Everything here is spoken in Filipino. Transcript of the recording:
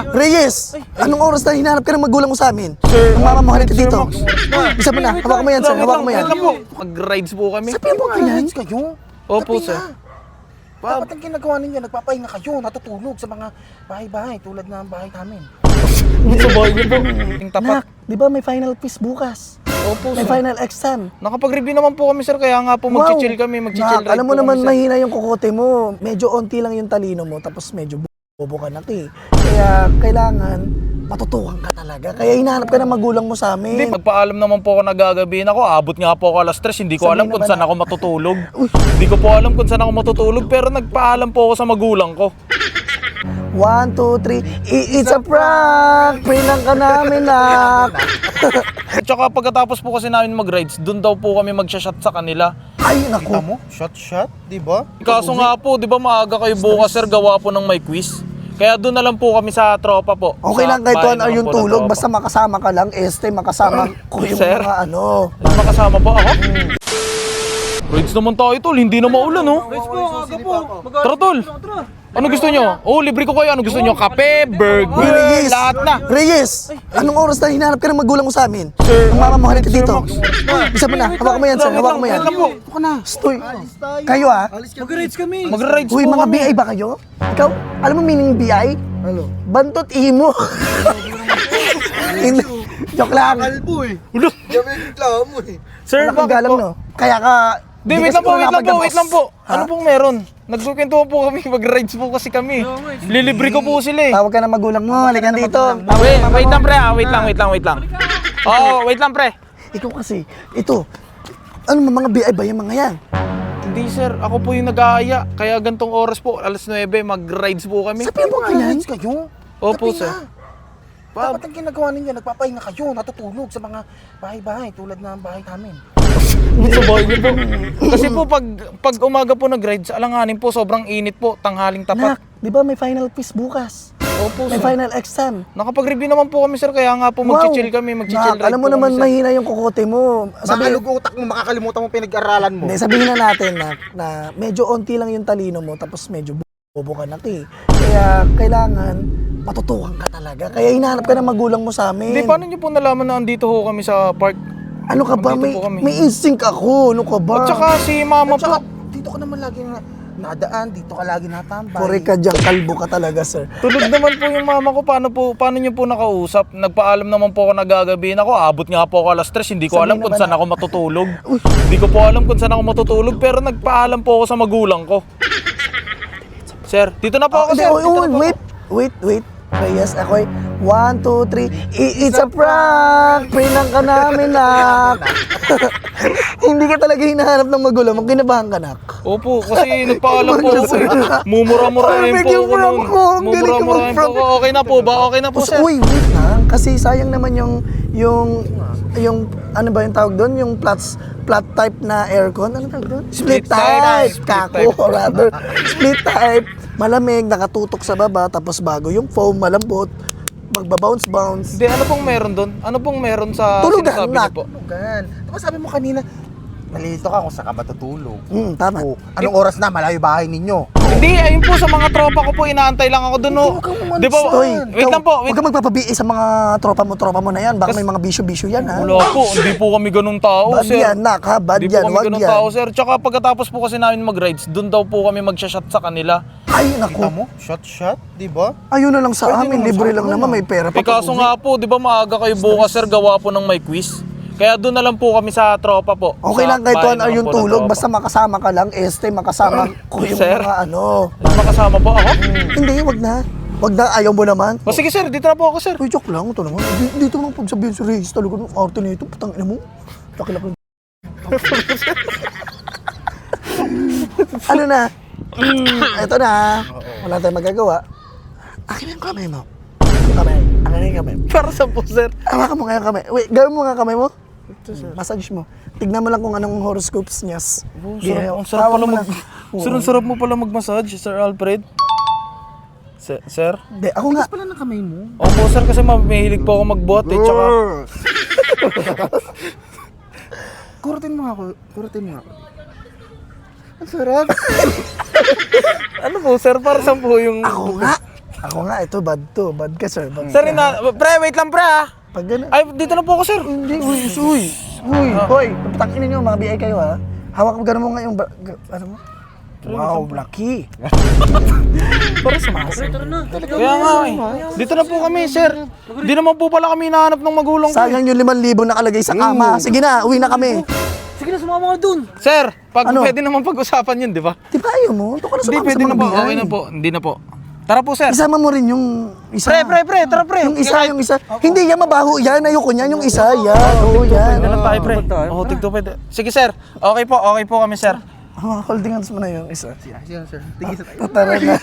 Reyes, anong oras na hinahanap ka ng magulang mo sa amin? Sir, Ang mamamuhalin ka Sir dito. Max. Isa mo na, hawak mo yan, sir. Hawak mo yan. Wait lang po. Mag-rides po kami. Sabihin mo ka yan. Rides kayo? Opo, Gabi sir. na. Dapat ang ginagawa ninyo, nagpapahinga kayo, natutulog sa mga bahay-bahay tulad ng bahay namin. Sa bahay niyo po. Yung tapat. Nak, di ba may final quiz bukas? Opo, May sir. final exam. Nakapag-review naman po kami, sir. Kaya nga po mag-chill kami. Mag-chill Nak, alam mo po naman kami, sir. mahina yung kukote mo. Medyo onti lang yung talino mo, tapos medyo bobo ka na eh. Kaya kailangan matutukan ka talaga. Kaya hinahanap ka ng magulang mo sa Hindi, amin. magpaalam naman po ako na gagabihin ako. Abot nga po ako alas 3. Hindi ko Sabihin alam na kung ba saan na- ako matutulog. Hindi ko po alam kung saan ako matutulog. Pero nagpaalam po ako sa magulang ko. 1, 2, 3, it's a prank! Prank ka namin, nak! At saka pagkatapos po kasi namin mag-rides, doon daw po kami mag-shot sa kanila. Ay, Kita naku. mo? Shot, di ba? Kaso nga po, di ba maaga kayo bukas, sir, gawa po ng may quiz. Kaya doon na lang po kami sa tropa po. Okay Sa lang kahit bahay 1 hour naman yung po ng tulog, tropa. basta makasama ka lang, makasama ko yung Sir? mga ano. Makasama po ako? Rides naman tayo, tol. Hindi na maulan, no? Rides po, aga po. Tara, tol. Ano gusto nyo? Oh, libre ko kayo. Ano gusto nyo? Kape, burger, Reyes, lahat na. Reyes, anong oras na hinahanap ka ng magulang mo sa amin? Sir, Ang mamamuhalin ka Sir dito. Max. Isa mo na, hawak mo yan, sir. Hawak mo yan. Wait lang po. Ito ka na. Stoy. Kayo ah. Mag-rides kami. Magra-rides Uy, po mga kami. BI ba kayo? Ikaw, alam mo meaning BI? Ano? Bantot imo. Hindi. Joke lang. Kalbo eh. Ulo. Diyan may reklamo eh. Sir, Wala kang bakit galang, po? no? Kaya ka... Di, wait kasi lang po, wala wait lang po, pagkabos. wait lang po. Ha? Ano pong meron? Nagkukwentuhan po kami, mag-rides po kasi kami. Lilibre ko po sila eh. Tawag ka ng magulang mo, halika dito. Wait lang pre, wait lang. Oo, wait lang pre. Ikaw kasi, ito, ano mga BI ba yung mga yan? Hindi sir, ako po yung nag-aaya. Kaya gantong oras po, alas 9, mag-rides po kami. Sabihin mo ka yan. Rides kayo? Opo, Gabi sir. na. Dapat ang ginagawa ninyo, nagpapahinga kayo, natutulog sa mga bahay-bahay tulad ng bahay namin. Sa bahay niyo po. Kasi po pag umaga po nag-rides, alanganin po, sobrang init po, tanghaling tapat. Nak, di ba may final quiz bukas? Opo May sir. final exam. Nakapag-review naman po kami sir, kaya nga po mag-chill kami, mag-chill Nak, ride alam mo po naman kami, sir. mahina yung kukote mo. Makalug utak mo, makakalimutan mo pinag-aralan mo. Hindi, sabihin na natin na medyo onti lang yung talino mo, tapos medyo bobo ka na eh. Kaya kailangan matutukan ka talaga. Kaya hinahanap ka ng magulang mo sa amin. Hindi, paano niyo po nalaman na andito ho kami sa park? Ano ka ba? Andito po kami. May instinct ako. Ano ka ba? At saka si mama At saka, po, dito ka naman lagi nadaan, dito ka lagi natambay. Puri ka dyan, kalbo ka talaga, sir. tulog naman po yung mama ko. Paano niyo po nakausap? Nagpaalam naman po ako na gagabihin ako. Abot nga po ako alas 3. Hindi ko Sabihin alam na kung ba saan na- ako matutulog. Hindi ko po alam kung saan ako matutulog. Pero nagpaalam po ako sa magulang ko. Sir, dito na po ako, Hindi, sir. Dito na po ako. wait. Reyes, ako'y 1, 2, 3, it's a prank! Prank ka namin, nak! Hindi ka talaga hinahanap ng magulang mo, kinabahan ka, nak. Opo, kasi nagpaalam po ako. Mumura-murahin Perfect po yung ako prank noon. ko. Ang galing ka Mumura-murahin po mag-prank. ako. Okay na po ba? Okay na po, sir. Uy, wait lang, kasi sayang naman yung ano ba yung tawag doon? Yung flat type na aircon? Ano tawag doon? Split Split type. type! Split Kako, type. rather. Split type. Malamig, nakatutok sa baba, tapos bago yung foam, malambot, magbabounce-bounce. Hindi, ano pong meron doon? Ano pong meron sa Tulugan, sinasabi niyo nak. po? Tulugan. Diba sabi mo kanina, nalilito ka kung saan ka matutulog. Tama. O, anong oras na, malayo bahay ninyo. Hindi, ayun po sa mga tropa ko po, inaantay lang ako doon. Oh. Huwag kang umalis Di ba? Stoy, Wait lang po, Huwag ka magpapabiis sa mga tropa mo na yan. Baka may mga bisyo-bisyo yan, ha? Wala po, hindi po kami ganung tao, Bad sir. yan, nak, ha? Bad Hindi yan, po kami wag ganung yan. tao, sir. Tsaka pagkatapos po kasi namin mag-rides, doon daw po kami mag-shot sa kanila. Ay, Kita naku. mo? Shot, di ba? Ayun na lang sa Pwede amin. naman Libre sa lang akin, naman. ano? May pera pa. Eh kaso nga po, di ba maaga kayo bukas, sir, gawa po ng may quiz. Kaya doon na lang po kami sa tropa po. Okay Sa lang kahit bahay 1 hour naman yung po ng tulog. tropa. Basta makasama ka lang. Makasama ko yung Sir? mga ano. Makasama po ako? Hindi, wag na. Wag na, ayaw mo naman. O sige, sir, dito na po ako, sir. Uy, joke lang. Ito naman. Dito naman pagsabihin si Reyes talaga ng arte nito. Putang ina mo. Laki-laki. Ano na? Ito na. Wala tayong magagawa. Akin yung kamay mo. Kamay. Akin yung kamay. Para sa po, sir. Hawakan mo nga yung kamay. Wait, gawin mo nga kamay mo. Massage mo. Tignan mo lang kung anong horoscopes niya. Ang sarap pala Sir, ang sarap mo pala mag-massage, Sir Alfred. Sir? Hindi, ako nga. Pala ng kamay mo. Opo, sir, kasi mahilig po ako magbuhat eh, tsaka... Kurutin mo ako. Ang sarap. Ano po, sir? Para saan po yung... Ako nga. Ako nga, ito, bad to. Bad ka, sir. Bad Sir, ka. pre, wait lang pre ah. Pag gano'n. Ay, dito na po ako sir. Hindi, uy. Hoy, pagpatakin ninyo, mga BI kayo ha. Hawak mo gano'n mo nga yung, ano mo? Wow, lucky. Para sa mga sir. Kaya nga eh. Dito na po kami sir. Di naman po pala kami hinahanap ng magulang ko. Sayang yung 5,000 nakalagay sa kama. Sige na, uwi na kami. Sige na, sumama ka dun. Sir, pag Ano? pwede naman pag-usapan yun, di ba? Di ba ayaw mo? Ito ka na Hindi, sumama pwede sa na mga po. BI. Okay na po. Hindi na po. Tara po sir. Isama mo rin yung isa. Pre, tara pre. Yung isa. Hindi, yan mabaho. Yan, ayoko niyan. Yung isa, yan. Oo, yan. Ano lang tayo pre? Oo, tigtupid. Sige sir. Okay po kami sir. Holding hands mo na yung isa. Sige, sir. Tigil sa tayo. Tara na.